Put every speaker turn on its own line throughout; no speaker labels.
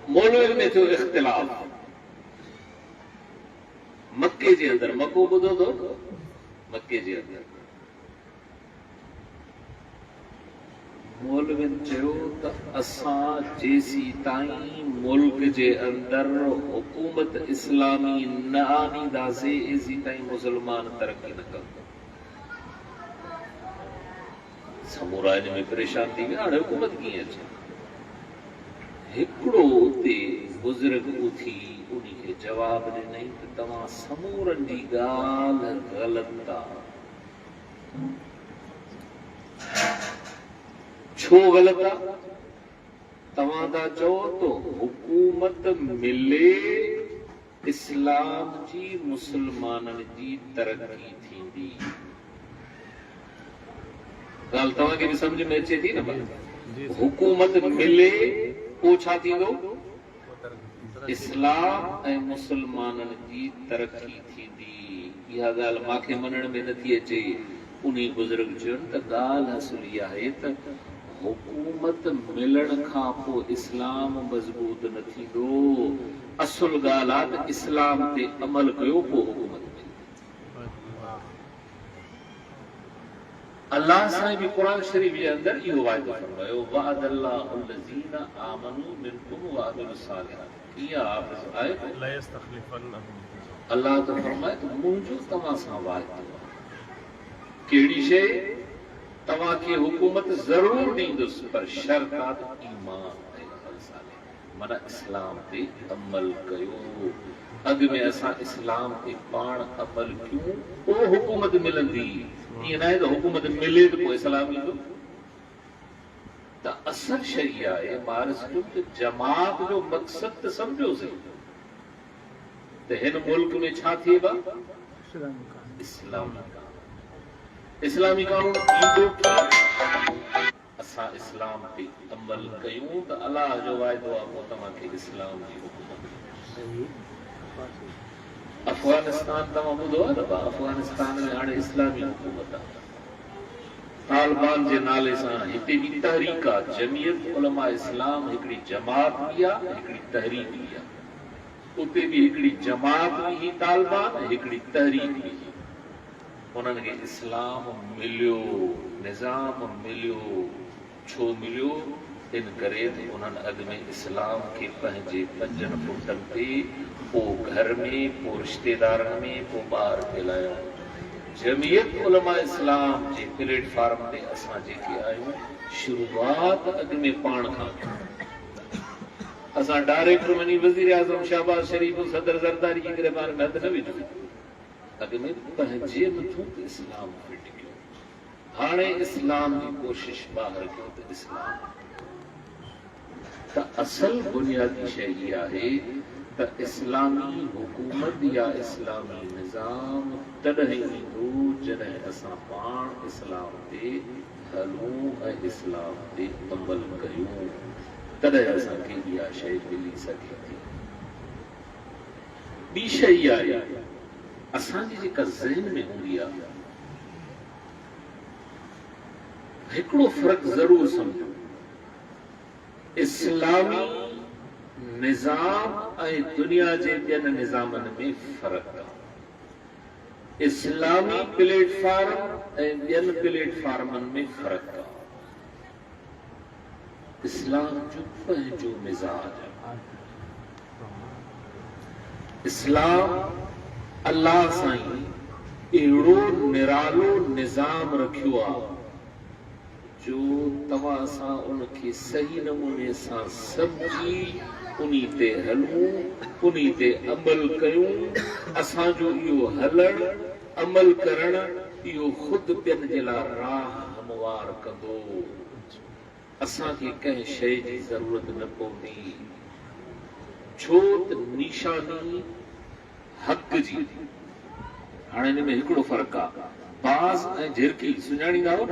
मौलवी में थियो इख्तिलाफ। मक्के जे अंदर, मक्को ॿुधो तो, मक्के जे अंदर मौलविन चयो त असां जेसी ताईं मुल्क जे अंदर हुकूमत इस्लामी न आनींदासीं एसी ताईं मुसलमान तरक्की न कंदा। समूरा इन में परेशान थी विया, हाणे हुकूमत कीअं अचे। हिकिड़ो उते बुज़ुर्ग उथी उन्ही खे जवाब ॾिनई त तव्हां समूरनि जी ॻाल्हि ग़लति आहे। छो ग़लति आहे? तव्हां था चओ तो हुकूमत मिले इस्लाम जी, मुसलमाननि जी तरक्की थींदी। ॻाल्हि तव्हांखे बि सम्झ में अचे थी न? हुकूमत मिले पोइ छा थींदो? इस्लाम ऐं मुसलमाननि जी तरक्की थींदी। इहा ॻाल्हि मूंखे मञण में नथी अचे। उन्ही बुज़ुर्ग चयो त ॻाल्हि असुल इहा आहे त हुकूमत मिलण खां पोइ इस्लाम मज़बूत न थींदो। असुल ॻाल्हि आहे त इस्लाम ते अमल कयो पोइ हुकूमत मिलंदी। अल्लाह साईं बि क़ुरान शरीफ़ जे अंदर इहो वाइदो फरमायो, वअदल्लाहु लज़ीना आमनू मिनकुम व अमिलुस सालिहात। इहा आहे ला यस्तखलिफन्नहुम। अल्लाह तो फरमाए त मुंहिंजो तव्हां सां वाइदो आहे। कहिड़ी शइ? तव्हांखे हुकूमत ज़रूर ॾींदुसि, पर शर्त आहे त ईमान ऐं अमल सालिह, माना इस्लाम ते अमल कयो। अॻु में असां इस्लाम ते पाण अमल कयूं पोइ हुकूमत मिलंदी। ईअं न आहे त हुकूमत मिले त पोइ इस्लाम ईंदो। त असल शइ आहे मार्स जो त जमात जो मक़सद त सम्झोसीं त हिन मुल्क में छा थिएव? इस्लामी इस्लामी कानून ईंदो कीअं? असां इस्लाम ते अमल कयूं त अलाह जो वाइदो आहे पोइ तव्हांखे इस्लाम जी हुकूमत। अफगानिस्तान तव्हां ॿुधो आहे न? अफगानिस्तान में हाणे इस्लामी हुकूमत आहे। तालिबान जे नाले सां हिते बि तहरीक आहे। जमीयत उलमा इस्लाम हिकिड़ी जमात बि आहे, हिकिड़ी तहरीक बि आहे। उते बि हिकिड़ी जमात बि ही तालिबान, हिकिड़ी तहरीक बि। उन्हनि खे इस्लाम मिलियो, निज़ाम मिलियो। छो मिलियो? इन करे त उन्हनि अॻु में इस्लाम खे पंहिंजे पंजनि फुटनि ते, पोइ घर में, पोइ रिश्तेदारनि में, पोइ ॿाहिरि फैलायो। जमीयत उलमा इस्लाम जे प्लेटफॉर्म ते असां जेके आहियूं, शुरूआत अॻु में पाण खां असां डायरेक्ट वञी वज़ीर आज़म शहबाज शरीफ, सदर ज़रदारी जी गिरबान में हथ न विझो। अॻु में पंहिंजे मथां इस्लाम फिट कयो। हाणे इस्लाम जी कोशिश ॿाहिरि कयो त इस्लाम। त असल बुनियादी शइ इहा आहे त इस्लामी हुकूमत या इस्लामी निज़ाम तॾहिं ईंदो जॾहिं असां पाण इस्लाम ते हलूं ऐं इस्लाम ते अमल कयूं। तॾहिं असांखे इहा शइ मिली सघे थी। ॿी शइ आहे असांजी जेका ज़हन में हूंदी आहे, हिकिड़ो फ़र्क़ु ज़रूर सम्झो। इस्लामी निज़ाम ऐं दुनिया जे ॿियनि निज़ामनि में फ़र्क़ु आहे। इस्लामी प्लेटफॉर्म ऐं ॿियनि प्लेटफॉर्मनि में फ़र्क़ु आहे। इस्लाम जो पंहिंजो मिज़ाज आहे। इस्लाम अल्लाह साईं अहिड़ो निरालो निज़ाम रखियो आहे जो तव्हां सां उनखे सही नमूने सां सम्झी उन्ही ते हलूं, उन्ही ते अमल कयूं। असांजो इहो हलण, अमल करण, इहो ख़ुदि ॿियनि जे लाइ राह हमवार कंदो। असांखे कंहिं शइ जी ज़रूरत न पवंदी। छो त निशानी हक़ जी। हाणे हिन में हिकिड़ो फ़र्क़ु आहे। बाज़ ऐं झिरकी सुञाणींदा हो न?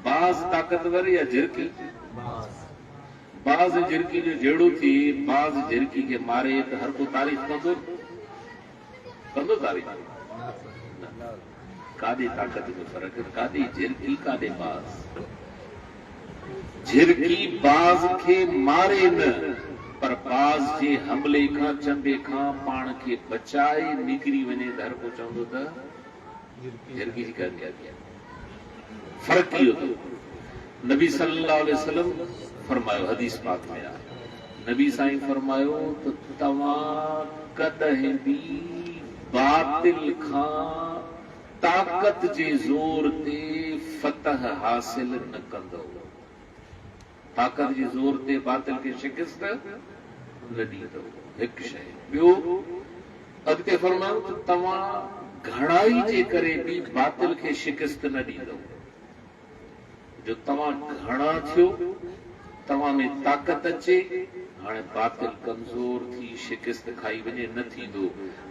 बाज़ ताक़तवर या झिरकी? बाज़ झिरकी जो जहिड़ो थी, बाज़ झिरकी खे मारे त हर को तारीफ़ कंदो तारीफ़? काॾे ताक़त में फ़र्क़ु? काॾे झिरकी, काॾे बाज़? झिरकी बाज़ खे मारे न, पर बाज़ जे हमले खां चंबे खां पाण खे बचाए निकिरी वञे दर पहुचंदो त हिरगी जी कर दिया। फर्क इहो अथव। नबी सल्लल्लाहु अलैहि वसल्लम फरमायो, हदीस पाक में आहे, नबी साईं फरमायो त तव्हां कॾहिं बि बातिल खां ताक़त जे ज़ोर ते फतह हासिल न कंदव। ताक़त जे ज़ोर ते बातिल खे शिकस्त न ॾींदव। हिकु शइ। ॿियो अॻिते फरमायो त तव्हां घणाई जे करे बि बातिल खे शिकस्त न ॾींदव। जो तव्हां घणा थियो, तव्हां में ताक़त अचे, हाणे बातिल कमज़ोर थी शिकस्त खाई वञे न थींदो।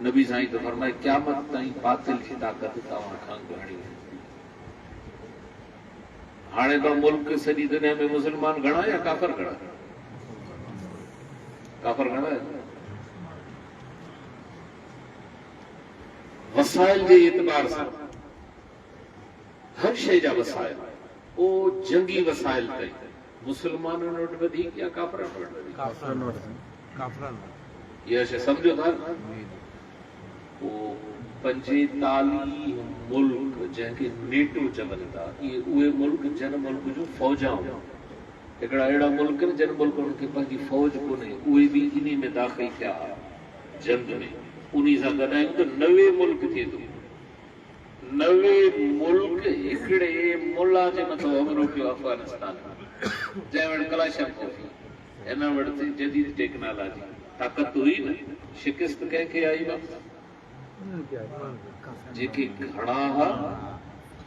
नबी साईं त फरमाए क़यामत ताईं बातिल जी ताक़त तव्हां खां घणी। हाणे तो मुल्क सॼी दुनिया में मुसलमान घणा या काफ़र घणा? काफ़र घणा है? वसाइल जे एतबार सां हर शइ जा वसाइल ओ जंगी वसाइल ताईं मुसलमाननि वटि वधीक या काफ़रनि वटि वधीक? इहा शइ सम्झो था। पंजे ताली मुल्क जंहिंखे नेटो चवनि था, इहे उहे मुल्क जन मुल्क जूं फौजां हिकिड़ा अहिड़ा मुल्क आहिनि जन मुल्कनि खे पंहिंजी फौज कोन्हे, उहे बि इन में दाख़िल थिया जंग में। उन सां गॾायूं त 90 मुल्क थिए थो। 90 मुल्क हिकिड़े मुल्ला जे मथां हमलो कयो अफगानिस्तान, जंहिं वटि कलाशंकोव, हिन वटि जदीद टेक्नोलॉजी, ताक़त हुई न, शिकस्त कंहिंखे आई न? जेके घणा हुआ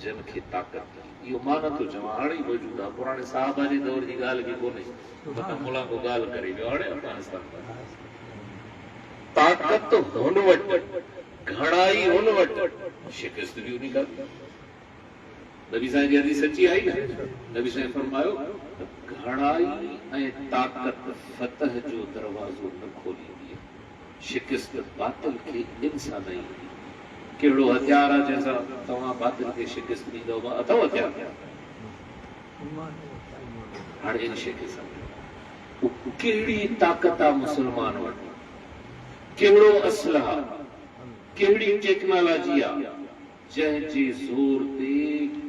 जन खे ताक़त। इहो मां नथो चवां, हाणे ई मौजूदु आहे, पुराणे साहबा जे दौर जी ॻाल्हि बि कोन्हे। मुला को ॻाल्हि करे वियो हाणे अफगानिस्तान में। ताक़त हुन वटि, घणाई हुन वटि, शिकस्त बि उन खां। नबी साईं जी हदीस सची आई न। नबी साईं फरमायो घणाई ऐं ताक़त फतह जो दरवाज़ो न खोलींदी आहे, शिकस्त बातिल खे इंसान न ईंदी। कहिड़ो हथियार आहे जंहिंसां तव्हां बातिल खे शिकस्त ॾींदव? अथव हथियार? हाणे इन शइ खे सम्झो, कहिड़ी ताक़त आहे मुसलमान वटि, कहिड़ो असलहा, कहिड़ी टेक्नोलॉजी आहे जंहिंजे ज़ोर ते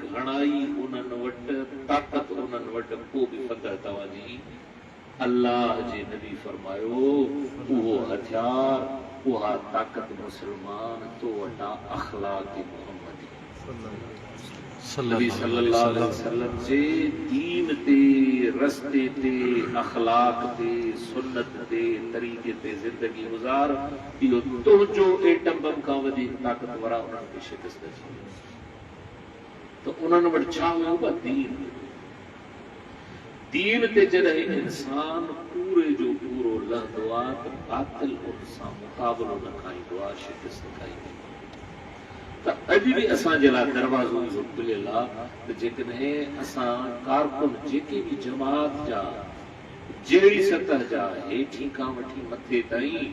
घणाई उन्हनि वटि, ताक़त उन्हनि वटि, पोइ बि फतह तव्हांजी। अल्लाह जे नबी फरमायो उहो हथियार, उहा ताक़त मुसलमान तो वटा अखलाक मोहम्मदी। नबी सल्लल्लाहु अलैहि वसल्लम जे दीन ते, रस्ते ते, अखलाक ते, सुन्नत ते, तरीक़े ते ज़िंदगी गुज़ार। इहो तुंहिंजो एटम बम खां वधीक ताक़तवर आहे, उन्हनि खे शिकस्त अची। त उन्हनि वटि छा हुयो? दीन। दीन ते जॾहिं इंसान पूरे जो पूरो लहंदो आहे त बातिल उन सां मुक़ाबिलो न खाईंदो आहे, शिकस्त खाईंदो। त अॼु बि असांजे लाइ दरवाज़ो इहो खुलियल आहे त जेकॾहिं असां कारकुन जेके बि जमात जा जहिड़ी सतह जा, हेठि खां वठी मथे ताईं,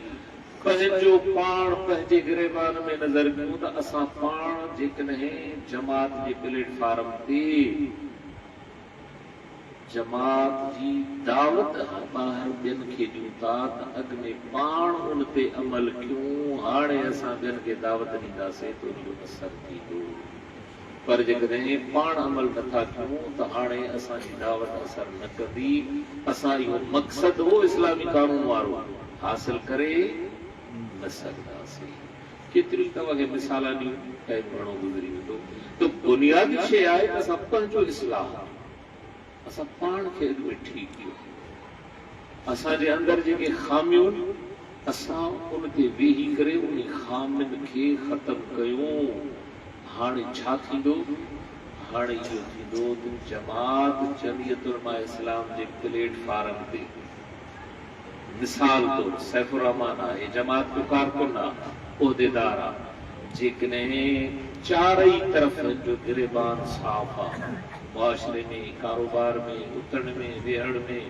पंहिंजो पाण पंहिंजे गिरेबान में नज़र कयूं त असां पाण जेकॾहिं जमात जे प्लेटफार्म ते जमात जी दावत ॿाहिरि ॿियनि खे ॾियूं था त अॻ में पाण उन ते अमल कयूं, हाणे असां ॿियनि खे दावत ॾींदासीं त उनजो असर थींदो। पर जेकॾहिं पाण अमल नथा कयूं त हाणे असांजी दावत असर न कंदी। असां इहो मक़सदु हो इस्लामी कानून वारो हासिल करे न सघंदासीं। केतिरियूं तव्हांखे मिसाल ॾियूं, टाइम घणो गुज़री वेंदो। त बुनियादी शइ आहे त असां पंहिंजो इस्लाह, असां पाण खे अॻ में ठीकु कयूं। असांजे अंदरि जेके ख़ामियूं, असां उन ते वेही करे उन ख़ामियुनि खे ख़तमु कयूं। हाणे छा थींदो? हाणे इहो थींदो त जमात जमियत उलमा इस्लाम जे प्लेटफार्म ते, मिसाल तौर सैफुर रहमान आहे, जमात जो कारकुन आहे, उहिदेदार आहे, जेकॾहिं चारई तरफ़ जो गिरेबान साफ़ आहे, मुआशरे में, कारोबार में, उथण में, वेहण में,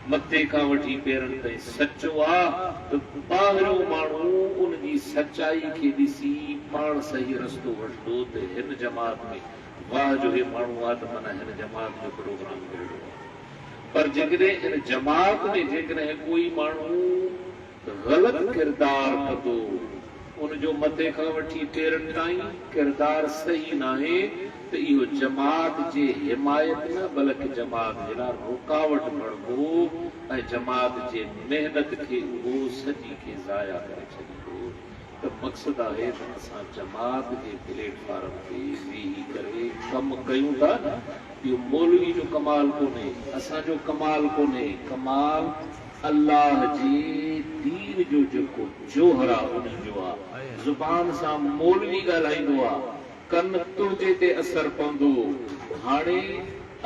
मथे खां वठी पेरनि ताईं सचो आहे, त ॿाहिरियों माण्हू उन जी सचाई खे ॾिसी पाण सही रस्तो वठंदो त हिन जमात में वाह जो हे माण्हू आहे, त माना हिन जमात जो प्रोग्राम कहिड़ो आहे। पर जेकॾहिं इन जमात में जेकॾहिं कोई माण्हू ग़लत किरदार कंदो, उनजो मथे खां वठी पेरनि ताईं किरदार सही नाहे, त इहो जमात जे हिमायत न बल्कि जमात जे लाइ रुकावट बणिबो ऐं जमात जे मेहनत खे उहो सॼी खे ज़ाया करे छॾींदो। त मक़सदु आहे त असां जमात जे प्लेटफॉर्म ते वेही करे कमु कयूं था। इहो मौलवी जो कमाल कोन्हे, असांजो कमाल कोन्हे, कमाल अल्लाह जे दीन जो जेको जोहर आहे उन जो आहे। ज़ुबान सां मौलवी ॻाल्हाईंदो आहे, कन तुंहिंजे ते असर पवंदो। हाणे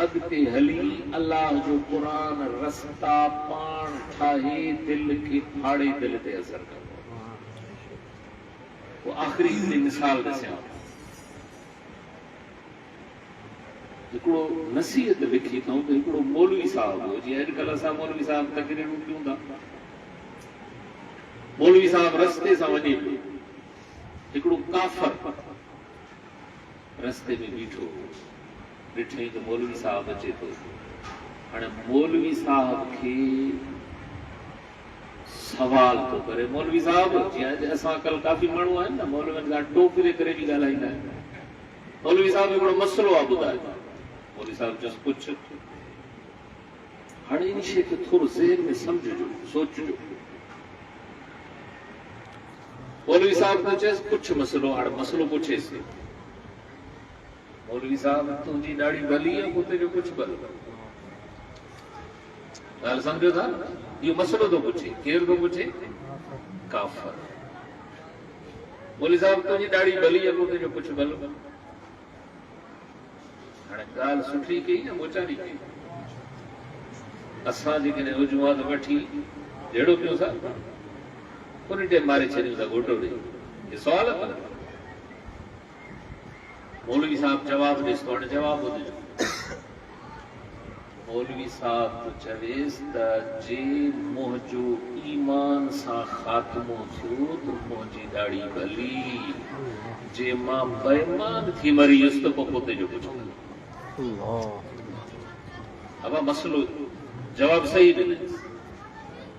अॻिते हली अल्लाह जो क़ुरान रस्ता पाण ठाहे दिलि खे फाड़े दिलि ते असर कंदो। पोइ आख़िरी मिसाल ॾिसां, हिकिड़ो नसीहत लिखी अथऊं त हिकिड़ो मौलवी साहब हो, जीअं अॼुकल्ह असां मौलवी साहब तकरीरूं कयूं था। मौलवी साहब रस्ते सां वञे पियो, हिकिड़ो काफ़र रस्ते में बीठो, ॾिठई त मौलवी साहब अचे थो। हाणे मौलवी साहब खे सवाल थो करे, मौलवी साहब जीअं असां कल काफ़ी माण्हू आहिनि न मौलवियुनि सां टोकरे करे बि ॻाल्हाईंदा आहिनि। मौलवी साहब हिकिड़ो मसइलो आहे ॿुधाए। मौलवी साहब चयसि पुछ। हाणे इन शइ खे थोरो ज़हन में सम्झिजो, सोचिजो। मौलवी साहब ने चयसि पुछ मसइलो। हाणे मसइलो पुछेसि। मौलवी साहब तुंहिंजी ॾाढी भली आहे, पोइ तुंहिंजो कुझु भलो। ॻाल्हि सम्झो था? इहो मसइलो थो पुछे। केरु थो पुछे? काफ़र। मौलवी साहब तुंहिंजी ॾाढी भली आहे, पोइ तुंहिंजो कुझु भलो। हाणे ॻाल्हि सुठी कई न मोचारी कई। असां जेकॾहिं हुजूं हा त वठी जहिड़ो पियो सा उन ते मारे छॾियूं था घोटो ॾेई। इहे सुवाल अथव। मौलवी साहब जवाब ॾेसि थो। हाणे जवाब ॿुधिजो। मौलवी साहब चवेसि त जे मुंहिंजो ईमान सां ख़ात्मो थियो त मुंहिंजी ॾाढी भली, जे मां बेईमान थी मरी वियुसि त पोइ पोते जो कुझु अब मसलो जवाब सही ॾिनो।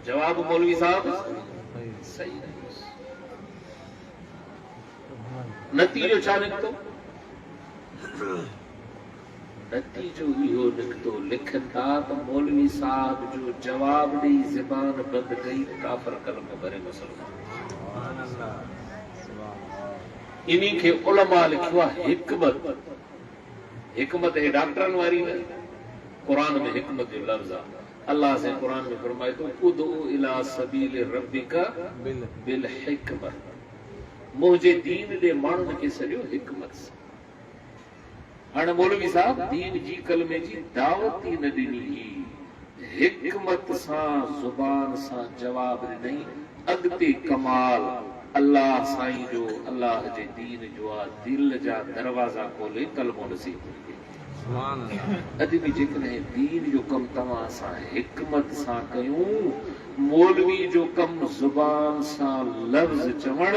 जवाब मौलवी साहब सही ॾिनो। नतीजो छा निकितो? नतीजो इहो निकितो, लिखनि था त मौलवी साहब जो जवाब ॾेई ज़बान बंदि कई, काफ़र कलम भरे मसलो। इन्ही खे उलमा लिखियो आहे हिकमत। हिकमत हे डॉक्टरनि वारी न, क़ुरान में हिकमत जो लफ़्ज़ आहे। अल्लाह से क़ुरान में फरमाए थो उदउ इला सबील रब्बिका बिल हिकमत। मुंहिंजे दीन ॾे माण्हुनि खे सॼो हिकमत सां। हाणे मौलवी साहब दीन जी कलमे जी दावत ई न ॾिनी, हिकमत सां ज़ुबान सां जवाब ॾिनई। अॻिते कमाल अल्लाह साईं जो, अल्लाह जे दीन जो आहे। दिल जा दरवाज़ा खोले कलमो नसीब थे। अॼु बि जेकॾहिं दीन जो कमु तव्हां सां हिकमत सां कयूं, मौलवी जो कमु ज़ुबान सां लफ़्ज़ चवण,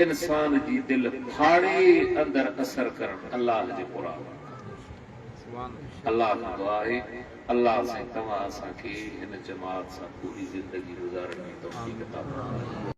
इंसान जी दिल फाड़े अंदर असर करण अल्लाह जे क़ुरान। अल्लाह जो आहे अल्लाह से तव्हां असांखे हिन जमात सां पूरी ज़िंदगी गुज़ारण जी तौफ़ीक़ अता फरमाए।